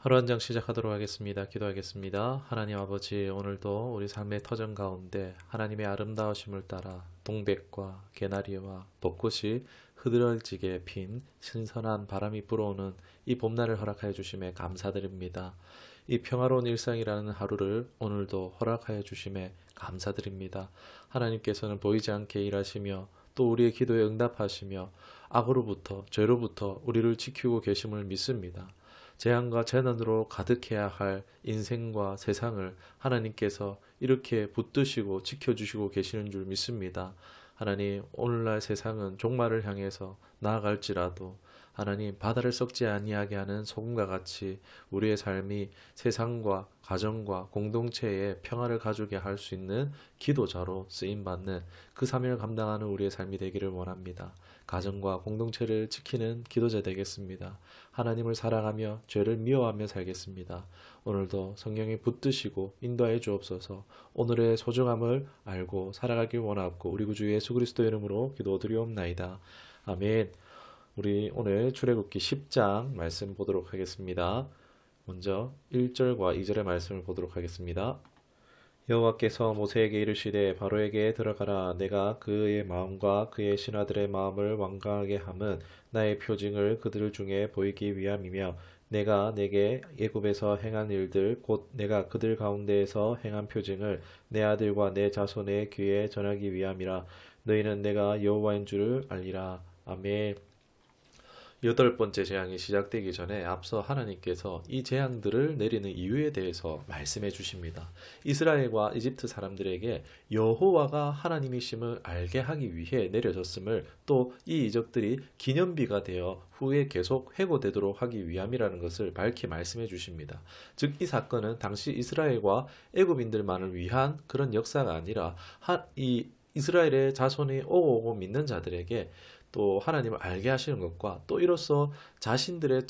하루 한 장 시작하도록 하겠습니다. 기도하겠습니다. 하나님 아버지, 오늘도 우리 삶의 터전 가운데 하나님의 아름다우심을 따라 동백과 개나리와 벚꽃이 흐드러지게 핀 신선한 바람이 불어오는 이 봄날을 허락하여 주심에 감사드립니다. 이 평화로운 일상이라는 하루를 오늘도 허락하여 주심에 감사드립니다. 하나님께서는 보이지 않게 일하시며 또 우리의 기도에 응답하시며 악으로부터 죄로부터 우리를 지키고 계심을 믿습니다. 재앙과 재난으로 가득해야 할 인생과 세상을 하나님께서 이렇게 붙드시고 지켜주시고 계시는 줄 믿습니다. 하나님, 오늘날 세상은 종말을 향해서 나아갈지라도 하나님, 바다를 썩지 아니하게 하는 소금과 같이 우리의 삶이 세상과 가정과 공동체에 평화를 가져게 할 수 있는 기도자로 쓰임받는 그 사명을 감당하는 우리의 삶이 되기를 원합니다. 가정과 공동체를 지키는 기도자 되겠습니다. 하나님을 사랑하며 죄를 미워하며 살겠습니다. 오늘도 성령이 붙드시고 인도하여 주옵소서. 오늘의 소중함을 알고 살아가길 원하옵고 우리 구주 예수 그리스도 이름으로 기도드리옵나이다. 아멘. 우리 오늘 출애굽기 10장 말씀 보도록 하겠습니다. 먼저 1절과 2절의 말씀을 보도록 하겠습니다. 여호와께서 모세에게 이르시되 바로에게 들어가라. 내가 그의 마음과 그의 신하들의 마음을 완강하게 함은 나의 표징을 그들 중에 보이기 위함이며 내가 내게 애굽에서 행한 일들 곧 내가 그들 가운데에서 행한 표징을 내 아들과 내 자손의 귀에 전하기 위함이라. 너희는 내가 여호와인 줄을 알리라. 아멘. 여덟 번째 재앙이 시작되기 전에 앞서 하나님께서 이 재앙들을 내리는 이유에 대해서 말씀해 주십니다. 이스라엘과 이집트 사람들에게 여호와가 하나님이심을 알게 하기 위해 내려졌음을 또 이 이적들이 기념비가 되어 후에 계속 회고되도록 하기 위함이라는 것을 밝히 말씀해 주십니다. 즉 이 사건은 당시 이스라엘과 애굽인들만을 위한 그런 역사가 아니라 이 이스라엘의 자손이 오고 믿는 자들에게 또 하나님을 알게 하시는 것과 또 이로써 자신들의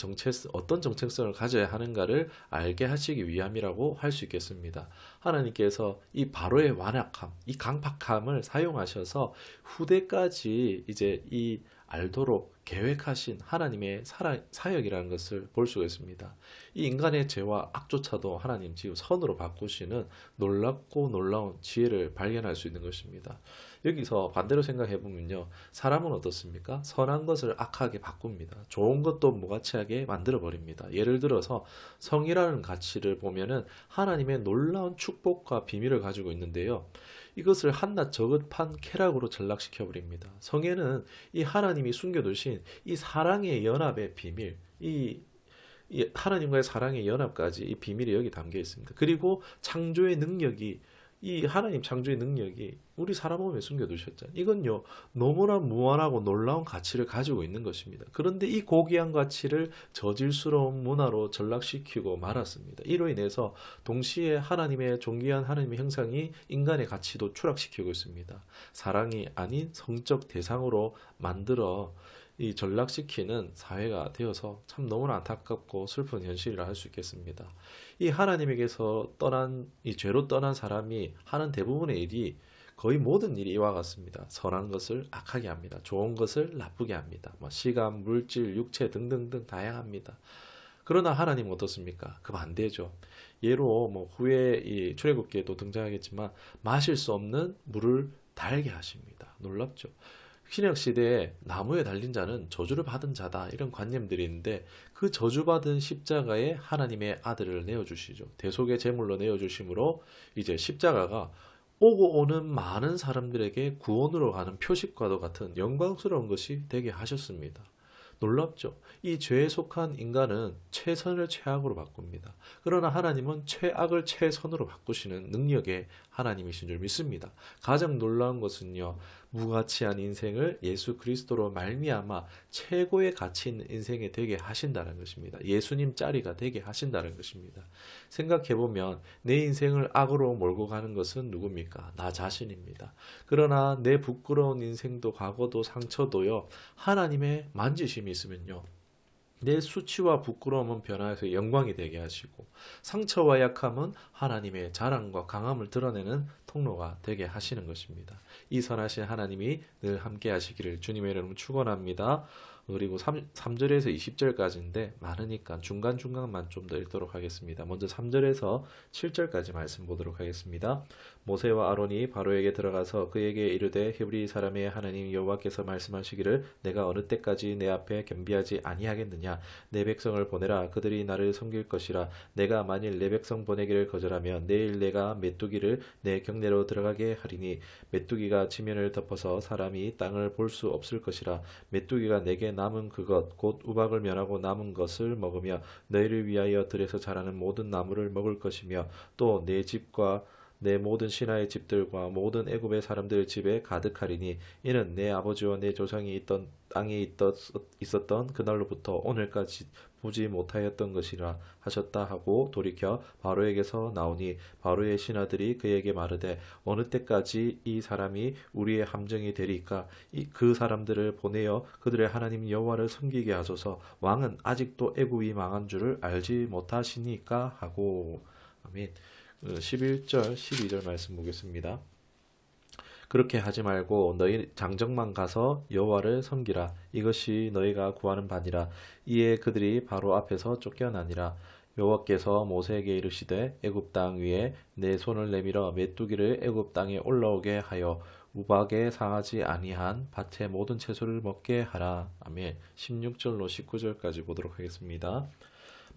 어떤 정체성을 가져야 하는가를 알게 하시기 위함이라고 할 수 있겠습니다. 하나님께서 이 바로의 완악함, 이 강팍함을 사용하셔서 후대까지 이제 이 알도록 계획하신 하나님의 사역이라는 것을 볼 수가 있습니다. 이 인간의 죄와 악조차도 하나님 지금 선으로 바꾸시는 놀랍고 놀라운 지혜를 발견할 수 있는 것입니다. 여기서 반대로 생각해 보면요. 사람은 어떻습니까? 선한 것을 악하게 바꿉니다. 좋은 것도 무가치하게 만들어 버립니다. 예를 들어서 성이라는 가치를 보면은 하나님의 놀라운 축복과 비밀을 가지고 있는데요. 이것을 한낱 저급한 쾌락으로 전락시켜 버립니다. 성에는 이 하나님이 숨겨두신 이 사랑의 연합의 비밀, 이 하나님과의 사랑의 연합까지 이 비밀이 여기 담겨 있습니다. 그리고 창조의 능력이 이 하나님 창조의 능력이 우리 사람 몸에 숨겨두셨잖아요. 이건요 너무나 무한하고 놀라운 가치를 가지고 있는 것입니다. 그런데 이 고귀한 가치를 저질스러운 문화로 전락시키고 말았습니다. 이로 인해서 동시에 하나님의 존귀한 하나님의 형상이 인간의 가치도 추락시키고 있습니다. 사랑이 아닌 성적 대상으로 만들어 이 전락시키는 사회가 되어서 참 너무나 안타깝고 슬픈 현실이라 할 수 있겠습니다. 이 하나님에게서 떠난 이 죄로 떠난 사람이 하는 대부분의 일이 거의 모든 일이 이와 같습니다. 선한 것을 악하게 합니다. 좋은 것을 나쁘게 합니다. 시간, 물질, 육체 등등등 다양합니다. 그러나 하나님은 어떻습니까? 그 반대죠. 예로 후에 이 출애굽기에도 등장하겠지만 마실 수 없는 물을 달게 하십니다. 놀랍죠. 신약 시대에 나무에 달린 자는 저주를 받은 자다 이런 관념들이 있는데 그 저주받은 십자가에 하나님의 아들을 내어주시죠. 대속의 제물로 내어주심으로 이제 십자가가 오고 오는 많은 사람들에게 구원으로 가는 표식과도 같은 영광스러운 것이 되게 하셨습니다. 놀랍죠? 이 죄에 속한 인간은 최선을 최악으로 바꿉니다. 그러나 하나님은 최악을 최선으로 바꾸시는 능력의 하나님이신 줄 믿습니다. 가장 놀라운 것은요. 무가치한 인생을 예수 그리스도로 말미암아 최고의 가치 있는 인생이 되게 하신다는 것입니다. 예수님 짜리가 되게 하신다는 것입니다. 생각해보면 내 인생을 악으로 몰고 가는 것은 누굽니까? 나 자신입니다. 그러나 내 부끄러운 인생도 과거도 상처도요. 하나님의 만지심이 있으면요. 내 수치와 부끄러움은 변화해서 영광이 되게 하시고 상처와 약함은 하나님의 자랑과 강함을 드러내는 통로가 되게 하시는 것입니다. 이 선하신 하나님이 늘 함께 하시기를 주님의 이름으로 축원합니다. 그리고 3절에서 20절까지인데 많으니까 중간중간만 좀 더 읽도록 하겠습니다. 먼저 3절에서 7절까지 말씀 보도록 하겠습니다. 모세와 아론이 바로에게 들어가서 그에게 이르되 히브리 사람의 하나님 여호와께서 말씀하시기를 내가 어느 때까지 내 앞에 겸비하지 아니하겠느냐. 내 백성을 보내라. 그들이 나를 섬길 것이라. 내가 만일 내 백성 보내기를 거절하면 내일 내가 메뚜기를 내 경내로 들어가게 하리니 메뚜기가 지면을 덮어서 사람이 땅을 볼 수 없을 것이라. 메뚜기가 내게 남은 그것 곧 우박을 면하고 남은 것을 먹으며 너희를 위하여 들에서 자라는 모든 나무를 먹을 것이며 또 내 집과 내 모든 신하의 집들과 모든 애굽의 사람들 집에 가득하리니 이는 내 아버지와 내 조상이 있던 땅에 있었던 그날로부터 오늘까지 보지 못하였던 것이라 하셨다 하고 돌이켜 바로에게서 나오니 바로의 신하들이 그에게 마르되 어느 때까지 이 사람이 우리의 함정이 되리까. 그 사람들을 보내어 그들의 하나님 여호와를 섬기게 하소서. 왕은 아직도 애굽이 망한 줄을 알지 못하시니까 하고. 아멘. 11절 12절 말씀 보겠습니다. 그렇게 하지 말고 너희 장정만 가서 여호와를 섬기라. 이것이 너희가 구하는 바니라. 이에 그들이 바로 앞에서 쫓겨나니라. 여호와께서 모세에게 이르시되 애굽 땅 위에 내 손을 내밀어 메뚜기를 애굽 땅에 올라오게 하여 우박에 상하지 아니한 밭의 모든 채소를 먹게 하라. 아멘. 16절로 19절까지 보도록 하겠습니다.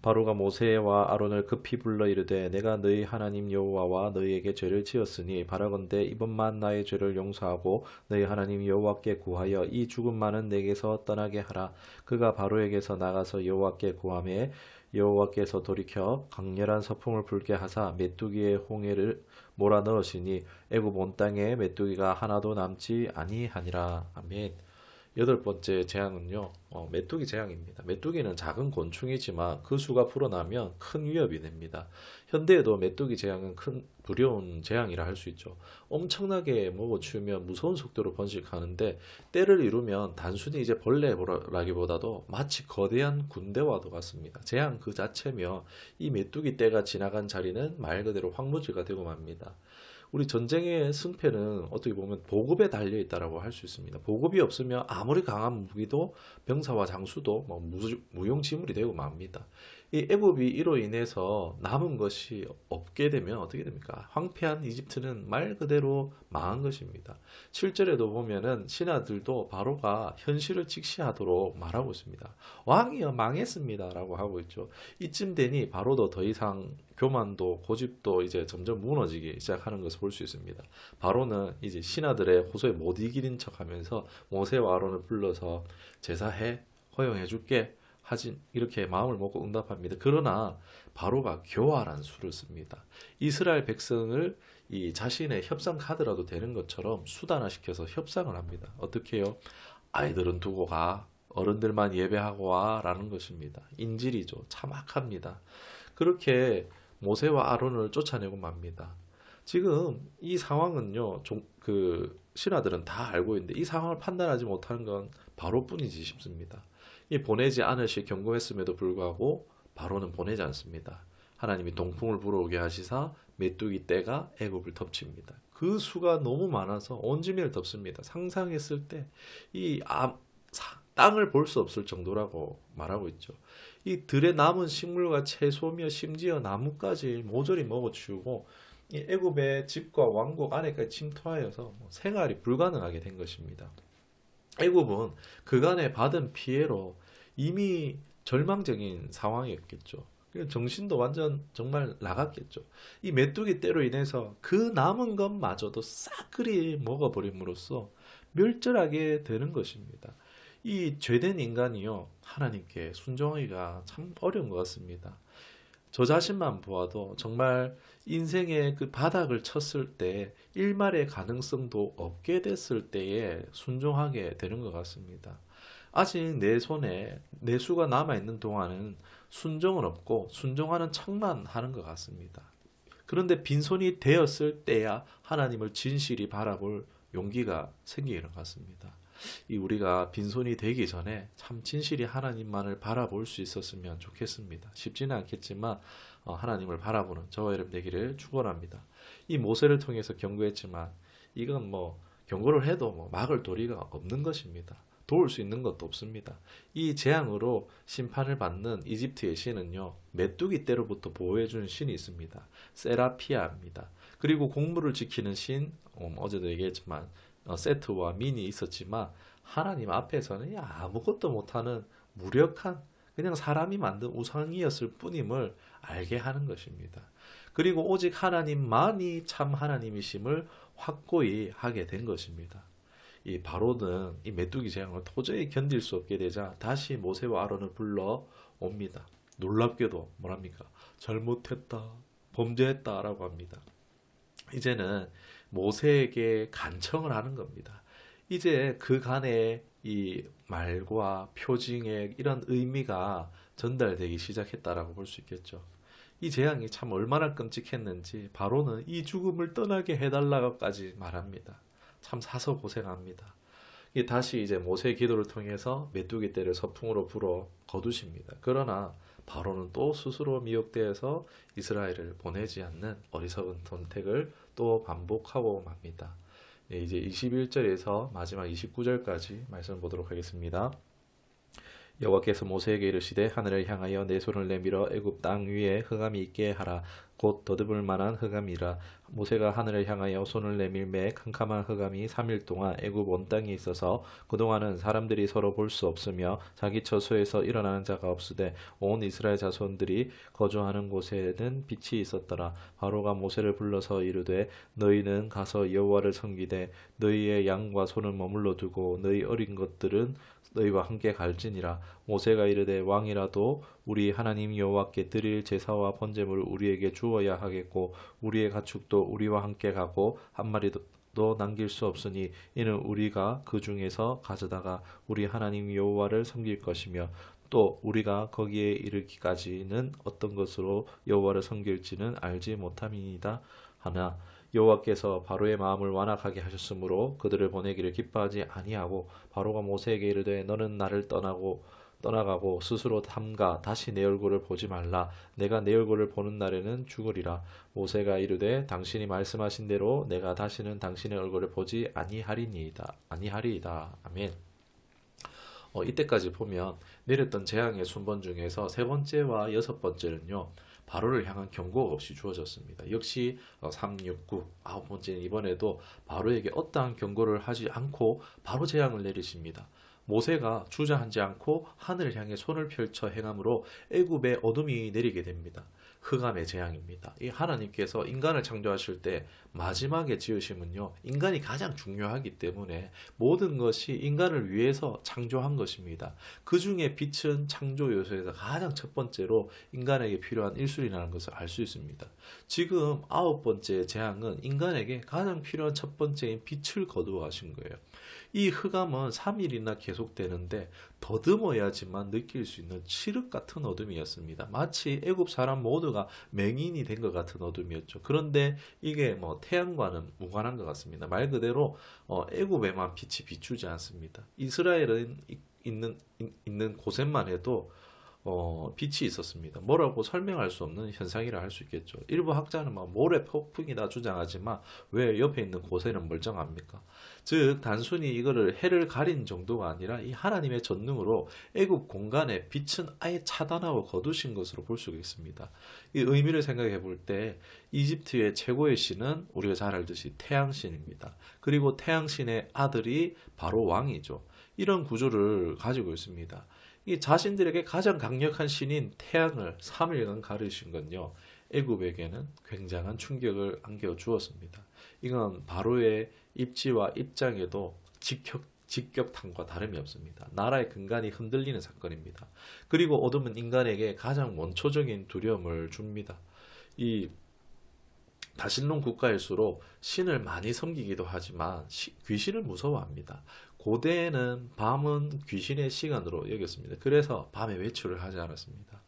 바로가 모세와 아론을 급히 불러 이르되 내가 너희 하나님 여호와와 너희에게 죄를 지었으니 바라건대 이번만 나의 죄를 용서하고 너희 하나님 여호와께 구하여 이 죽음만은 내게서 떠나게 하라. 그가 바로에게서 나가서 여호와께 구하매 여호와께서 돌이켜 강렬한 서풍을 불게 하사 메뚜기의 홍해를 몰아넣으시니 애굽 온 땅에 메뚜기가 하나도 남지 아니하니라. 아멘. 여덟 번째 재앙은요, 메뚜기 재앙입니다. 메뚜기는 작은 곤충이지만 그 수가 불어나면 큰 위협이 됩니다. 현대에도 메뚜기 재앙은 큰 두려운 재앙이라 할 수 있죠. 엄청나게 먹어치우면 무서운 속도로 번식하는데 때를 이루면 단순히 이제 벌레라기보다도 마치 거대한 군대와도 같습니다. 재앙 그 자체며 이 메뚜기 떼가 지나간 자리는 말 그대로 황무지가 되고 맙니다. 우리 전쟁의 승패는 어떻게 보면 보급에 달려 있다라고 할 수 있습니다. 보급이 없으면 아무리 강한 무기도 병사와 장수도 무용지물이 되고 맙니다. 이 애굽이 이로 인해서 남은 것이 없게 되면 어떻게 됩니까? 황폐한 이집트는 말 그대로 망한 것입니다. 7절에도 보면은 신하들도 바로가 현실을 직시하도록 말하고 있습니다. 왕이여 망했습니다 라고 하고 있죠. 이쯤 되니 바로도 더 이상 교만도 고집도 이제 점점 무너지기 시작하는 것을 볼 수 있습니다. 바로는 이제 신하들의 호소에 못 이기는 척하면서 모세와 아론을 불러서 제사해 허용해 줄게 하진 이렇게 마음을 먹고 응답합니다. 그러나 바로가 교활한 수를 씁니다. 이스라엘 백성을 이 자신의 협상 카드라도 되는 것처럼 수단화시켜서 협상을 합니다. 어떻게 해요? 아이들은 두고 가. 어른들만 예배하고 와 라는 것입니다. 인질이죠. 참 악합니다. 그렇게 모세와 아론을 쫓아내고 맙니다. 지금 이 상황은요, 신하들은 다 알고 있는데 이 상황을 판단하지 못하는 건 바로뿐이지 싶습니다. 이 보내지 않으시 경고했음에도 불구하고 바로는 보내지 않습니다. 하나님이 동풍을 불어오게 하시사 메뚜기 떼가 애굽을 덮칩니다. 그 수가 너무 많아서 온 지면을 덮습니다. 상상했을 때 이 땅을 볼 수 없을 정도라고 말하고 있죠. 이 들에 남은 식물과 채소며 심지어 나무까지 모조리 먹어치우고 이 애굽의 집과 왕국 안에까지 침투하여서 생활이 불가능하게 된 것입니다. 애굽은 그간에 받은 피해로 이미 절망적인 상황이었겠죠. 정신도 완전 정말 나갔겠죠. 이 메뚜기 떼로 인해서 그 남은 것마저도 싹그리 먹어버림으로써 멸절하게 되는 것입니다. 이 죄된 인간이요, 하나님께 순종하기가 참 어려운 것 같습니다. 저 자신만 보아도 정말 인생의 그 바닥을 쳤을 때 일말의 가능성도 없게 됐을 때에 순종하게 되는 것 같습니다. 아직 내 손에 내 수가 남아있는 동안은 순종은 없고 순종하는 척만 하는 것 같습니다. 그런데 빈손이 되었을 때야 하나님을 진실이 바라볼 용기가 생기는 것 같습니다. 우리가 빈손이 되기 전에 참 진실이 하나님만을 바라볼 수 있었으면 좋겠습니다. 쉽지는 않겠지만 하나님을 바라보는 저와 여러분 되기를 축원합니다. 이 모세를 통해서 경고했지만 이건 경고를 해도 막을 도리가 없는 것입니다. 도울 수 있는 것도 없습니다. 이 재앙으로 심판을 받는 이집트의 신은요, 메뚜기 떼로부터 보호해주는 신이 있습니다. 세라피아입니다. 그리고 공물을 지키는 신, 어제도 얘기했지만 세트와 민이 있었지만 하나님 앞에서는 아무것도 못하는 무력한 그냥 사람이 만든 우상이었을 뿐임을 알게 하는 것입니다. 그리고 오직 하나님만이 참 하나님이심을 확고히 하게 된 것입니다. 이 바로는 이 메뚜기 재앙을 도저히 견딜 수 없게 되자 다시 모세와 아론을 불러 옵니다. 놀랍게도 뭐랍니까? 잘못했다, 범죄했다라고 합니다. 이제는 모세에게 간청을 하는 겁니다. 이제 그간의 이 말과 표징의 이런 의미가 전달되기 시작했다라고 볼 수 있겠죠. 이 재앙이 참 얼마나 끔찍했는지 바로는 이 죽음을 떠나게 해달라고까지 말합니다. 참 사서 고생합니다. 다시 이제 모세의 기도를 통해서 메뚜기 떼를 서풍으로 불어 거두십니다. 그러나 바로는 또 스스로 미혹되어서 이스라엘을 보내지 않는 어리석은 선택을 또 반복하고 맙니다. 이제 21절에서 마지막 29절까지 말씀을 보도록 하겠습니다. 여호와께서 모세에게 이르시되 하늘을 향하여 내 손을 내밀어 애굽 땅 위에 흑암이 있게 하라. 곧 더듬을 만한 흑암이라. 모세가 하늘을 향하여 손을 내밀매 캄캄한 흑암이 3일 동안 애굽 온 땅에 있어서 그동안은 사람들이 서로 볼 수 없으며 자기 처소에서 일어나는 자가 없으되 온 이스라엘 자손들이 거주하는 곳에는 빛이 있었더라. 바로가 모세를 불러서 이르되 너희는 가서 여호와를 섬기되 너희의 양과 소는 머물러 두고 너희 어린 것들은 너희와 함께 갈지니라. 모세가 이르되 왕이라도 우리 하나님 여호와께 드릴 제사와 번제물을 우리에게 주어야 하겠고 우리의 가축도 우리와 함께 가고 한 마리도 남길 수 없으니 이는 우리가 그 중에서 가져다가 우리 하나님 여호와를 섬길 것이며 또 우리가 거기에 이르기까지는 어떤 것으로 여호와를 섬길지는 알지 못함이니이다 하나 여호와께서 바로의 마음을 완악하게 하셨으므로 그들을 보내기를 기뻐하지 아니하고 바로가 모세에게 이르되 너는 나를 떠나가고 스스로 삼가 다시 내 얼굴을 보지 말라. 내가 내 얼굴을 보는 날에는 죽으리라. 모세가 이르되 당신이 말씀하신 대로 내가 다시는 당신의 얼굴을 보지 아니하리이다. 아멘. 이때까지 보면 내렸던 재앙의 순번 중에서 세 번째와 여섯 번째는요. 바로를 향한 경고가 없이 주어졌습니다. 역시 3, 6, 9, 아홉 번째는 이번에도 바로에게 어떠한 경고를 하지 않고 바로 재앙을 내리십니다. 모세가 주저하지 않고 하늘을 향해 손을 펼쳐 행함으로 애굽에 어둠이 내리게 됩니다. 흑암의 재앙입니다. 이 하나님께서 인간을 창조하실 때 마지막에 지으심은요, 인간이 가장 중요하기 때문에 모든 것이 인간을 위해서 창조한 것입니다. 그 중에 빛은 창조 요소에서 가장 첫 번째로 인간에게 필요한 일순이라는 것을 알 수 있습니다. 지금 아홉 번째 재앙은 인간에게 가장 필요한 첫 번째인 빛을 거두어 가신 거예요. 이 흑암은 3일이나 계속되는데 더듬어야지만 느낄 수 있는 칠흑 같은 어둠이었습니다. 마치 애굽 사람 모두가 맹인이 된 것 같은 어둠이었죠. 그런데 이게 태양과는 무관한 것 같습니다. 말 그대로 애굽에만 빛이 비추지 않습니다. 이스라엘은 있는 곳에만 해도 빛이 있었습니다. 뭐라고 설명할 수 없는 현상이라 할 수 있겠죠. 일부 학자는 모래 폭풍이다 주장하지만 왜 옆에 있는 곳에는 멀쩡합니까? 즉 단순히 이거를 해를 가린 정도가 아니라 이 하나님의 전능으로 애굽 공간에 빛은 아예 차단하고 거두신 것으로 볼 수가 있습니다. 이 의미를 생각해 볼 때 이집트의 최고의 신은 우리가 잘 알듯이 태양신입니다. 그리고 태양신의 아들이 바로 왕이죠. 이런 구조를 가지고 있습니다. 이 자신들에게 가장 강력한 신인 태양을 3일간 가르신 건요. 애굽에게는 굉장한 충격을 안겨 주었습니다. 이건 바로의 입지와 입장에도 직격탄과 다름이 없습니다. 나라의 근간이 흔들리는 사건입니다. 그리고 어둠은 인간에게 가장 원초적인 두려움을 줍니다. 이 다신론 국가일수록 신을 많이 섬기기도 하지만 귀신을 무서워합니다. 고대에는 밤은 귀신의 시간으로 여겼습니다. 그래서 밤에 외출을 하지 않았습니다.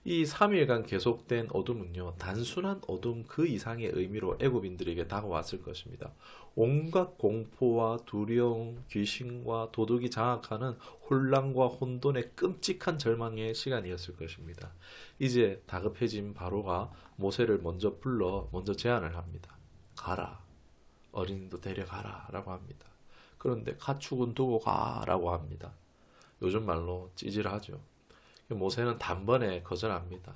이 3일간 계속된 어둠은요, 단순한 어둠 그 이상의 의미로 애굽인들에게 다가왔을 것입니다. 온갖 공포와 두려움, 귀신과 도둑이 장악하는 혼란과 혼돈의 끔찍한 절망의 시간이었을 것입니다. 이제 다급해진 바로가 모세를 먼저 제안을 합니다. 가라. 어린이도 데려가라 라고 합니다. 그런데 가축은 두고 가라고 합니다. 요즘 말로 찌질하죠. 모세는 단번에 거절합니다.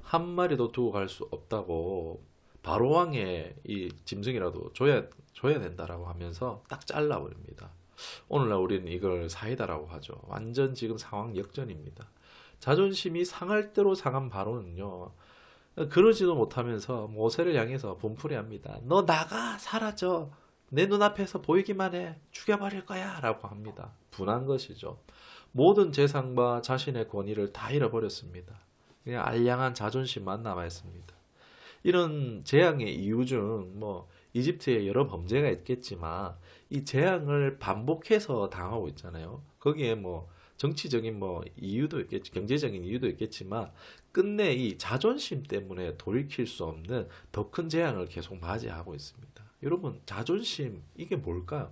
한 마리도 두고 갈 수 없다고 바로왕의 이 짐승이라도 줘야 된다라고 하면서 딱 잘라버립니다. 오늘날 우리는 이걸 사이다라고 하죠. 완전 지금 상황 역전입니다. 자존심이 상할 대로 상한 바로는요. 그러지도 못하면서 모세를 향해서 분풀이합니다. 너 나가 사라져. 내 눈앞에서 보이기만 해. 죽여버릴 거야 라고 합니다. 분한 것이죠. 모든 재산과 자신의 권위를 다 잃어버렸습니다. 그냥 알량한 자존심만 남아있습니다. 이런 재앙의 이유 중 이집트에 여러 범죄가 있겠지만 이 재앙을 반복해서 당하고 있잖아요. 거기에 정치적인 이유도 있겠지, 경제적인 이유도 있겠지만 끝내 이 자존심 때문에 돌이킬 수 없는 더 큰 재앙을 계속 맞이하고 있습니다. 여러분, 자존심 이게 뭘까요?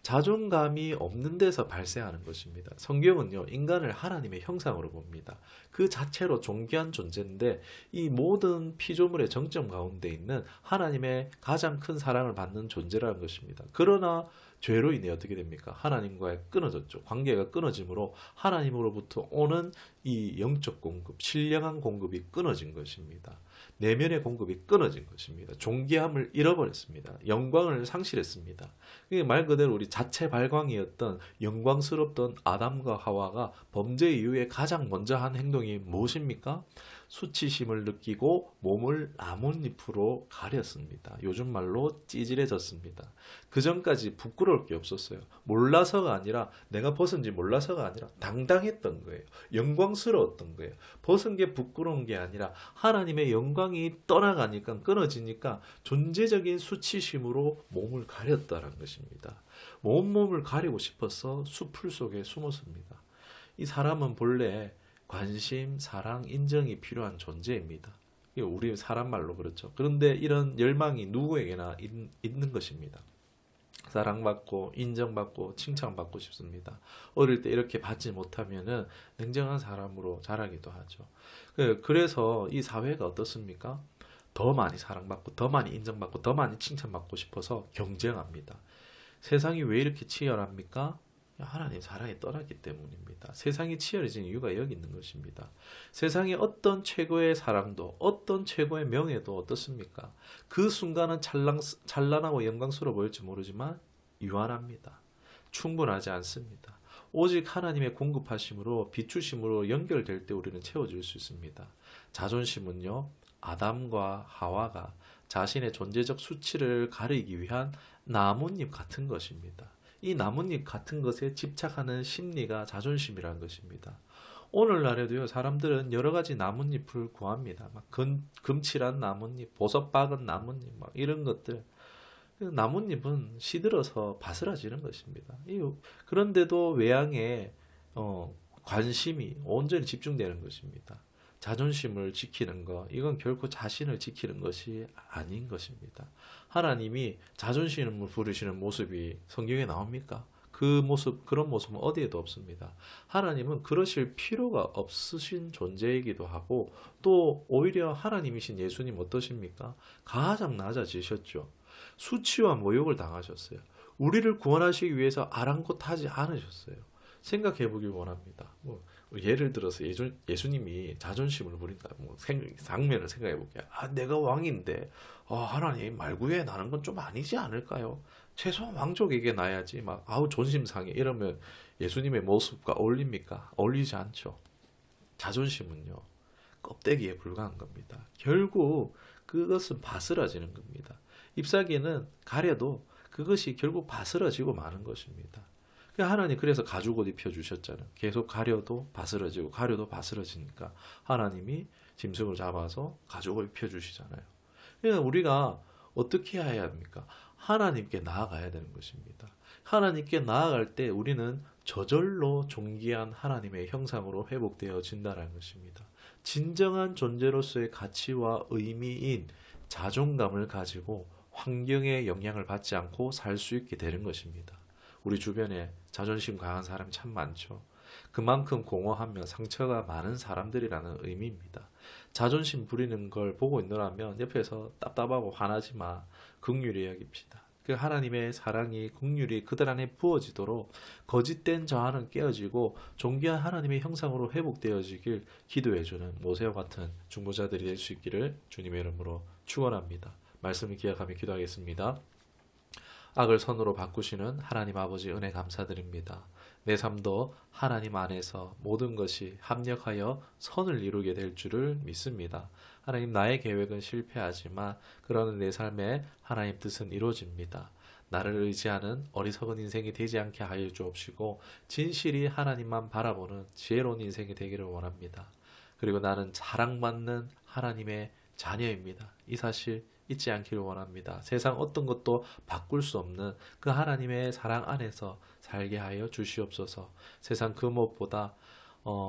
자존감이 없는 데서 발생하는 것입니다. 성경은요, 인간을 하나님의 형상으로 봅니다. 그 자체로 존귀한 존재인데 이 모든 피조물의 정점 가운데 있는 하나님의 가장 큰 사랑을 받는 존재라는 것입니다. 그러나 죄로 인해 어떻게 됩니까? 하나님과의 끊어졌죠. 관계가 끊어짐으로 하나님으로부터 오는 이 영적 공급, 신령한 공급이 끊어진 것입니다. 내면의 공급이 끊어진 것입니다. 존귀함을 잃어버렸습니다. 영광을 상실했습니다. 말 그대로 우리 자체 발광이었던 영광스럽던 아담과 하와가 범죄 이후에 가장 먼저 한 행동이 무엇입니까? 수치심을 느끼고 몸을 나뭇잎으로 가렸습니다. 요즘 말로 찌질해졌습니다. 그 전까지 부끄러울 게 없었어요. 몰라서가 아니라, 내가 벗은지 몰라서가 아니라 당당했던 거예요. 영광스러웠던 거예요. 벗은 게 부끄러운 게 아니라 하나님의 영광이 떠나가니까, 끊어지니까 존재적인 수치심으로 몸을 가렸다는 것입니다. 몸을 가리고 싶어서 수풀 속에 숨었습니다. 이 사람은 본래 관심, 사랑, 인정이 필요한 존재입니다. 우리 사람 말로 그렇죠. 그런데 이런 열망이 누구에게나 있는 것입니다. 사랑받고 인정받고 칭찬받고 싶습니다. 어릴 때 이렇게 받지 못하면은 냉정한 사람으로 자라기도 하죠. 그래서 이 사회가 어떻습니까? 더 많이 사랑받고 더 많이 인정받고 더 많이 칭찬받고 싶어서 경쟁합니다. 세상이 왜 이렇게 치열합니까? 하나님 사랑이 떠났기 때문입니다. 세상이 치열해진 이유가 여기 있는 것입니다. 세상의 어떤 최고의 사랑도, 어떤 최고의 명예도 어떻습니까? 그 순간은 찬란하고 영광스러워 보일지 모르지만 유한합니다. 충분하지 않습니다. 오직 하나님의 공급하심으로, 비추심으로 연결될 때 우리는 채워질 수 있습니다. 자존심은요, 아담과 하와가 자신의 존재적 수치를 가리기 위한 나뭇잎 같은 것입니다. 이 나뭇잎 같은 것에 집착하는 심리가 자존심이라는 것입니다. 오늘날에도요, 사람들은 여러 가지 나뭇잎을 구합니다. 금칠한 나뭇잎, 보석 박은 나뭇잎, 이런 것들. 나뭇잎은 시들어서 바스라지는 것입니다. 그런데도 외양에 관심이 온전히 집중되는 것입니다. 자존심을 지키는 것, 이건 결코 자신을 지키는 것이 아닌 것입니다. 하나님이 자존심을 부르시는 모습이 성경에 나옵니까? 그런 모습은 어디에도 없습니다. 하나님은 그러실 필요가 없으신 존재이기도 하고, 또 오히려 하나님이신 예수님 어떠십니까? 가장 낮아지셨죠. 수치와 모욕을 당하셨어요. 우리를 구원하시기 위해서 아랑곳하지 않으셨어요. 생각해 보길 원합니다. 예를 들어서 예수님이 자존심을 부린다. 장면을 생각해 볼게요. 내가 왕인데 하나님 말구에 나는 건 좀 아니지 않을까요? 최소한 왕족에게 나야지. 존심 상해 이러면 예수님의 모습과 어울립니까? 어울리지 않죠. 자존심은요, 껍데기에 불과한 겁니다. 결국 그것은 바스라지는 겁니다. 잎사귀는 가려도 그것이 결국 바스라지고 마는 것입니다. 하나님 그래서 가죽옷 입혀주셨잖아요. 계속 가려도 바스러지고 가려도 바스러지니까 하나님이 짐승을 잡아서 가죽을 입혀주시잖아요. 그러니까 우리가 어떻게 해야 합니까? 하나님께 나아가야 되는 것입니다. 하나님께 나아갈 때 우리는 저절로 존귀한 하나님의 형상으로 회복되어진다는 것입니다. 진정한 존재로서의 가치와 의미인 자존감을 가지고 환경의 영향을 받지 않고 살 수 있게 되는 것입니다. 우리 주변에 자존심 강한 사람이 참 많죠. 그만큼 공허하며 상처가 많은 사람들이라는 의미입니다. 자존심 부리는 걸 보고 있노라면 옆에서 답답하고 화나지 마. 긍휼히 여깁시다. 그 하나님의 사랑이 긍휼이 그들 안에 부어지도록 거짓된 저하는 깨어지고 존귀한 하나님의 형상으로 회복되어지길 기도해주는 모세와 같은 중보자들이 될 수 있기를 주님의 이름으로 축원합니다. 말씀을 기억하며 기도하겠습니다. 악을 선으로 바꾸시는 하나님 아버지 은혜 감사드립니다. 내 삶도 하나님 안에서 모든 것이 합력하여 선을 이루게 될 줄을 믿습니다. 하나님, 나의 계획은 실패하지만 그러는 내 삶에 하나님 뜻은 이루어집니다. 나를 의지하는 어리석은 인생이 되지 않게 하여 주옵시고 진실이 하나님만 바라보는 지혜로운 인생이 되기를 원합니다. 그리고 나는 사랑받는 하나님의 자녀입니다. 이 사실 잊지 않기를 원합니다. 세상 어떤 것도 바꿀 수 없는 그 하나님의 사랑 안에서 살게 하여 주시옵소서. 세상 그 무엇보다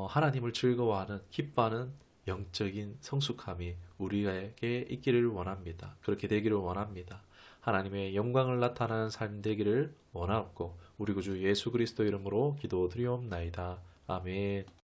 하나님을 즐거워하는 기뻐하는 영적인 성숙함이 우리에게 있기를 원합니다. 그렇게 되기를 원합니다. 하나님의 영광을 나타나는 삶 되기를 원하옵고 우리 구주 예수 그리스도 이름으로 기도드리옵나이다. 아멘.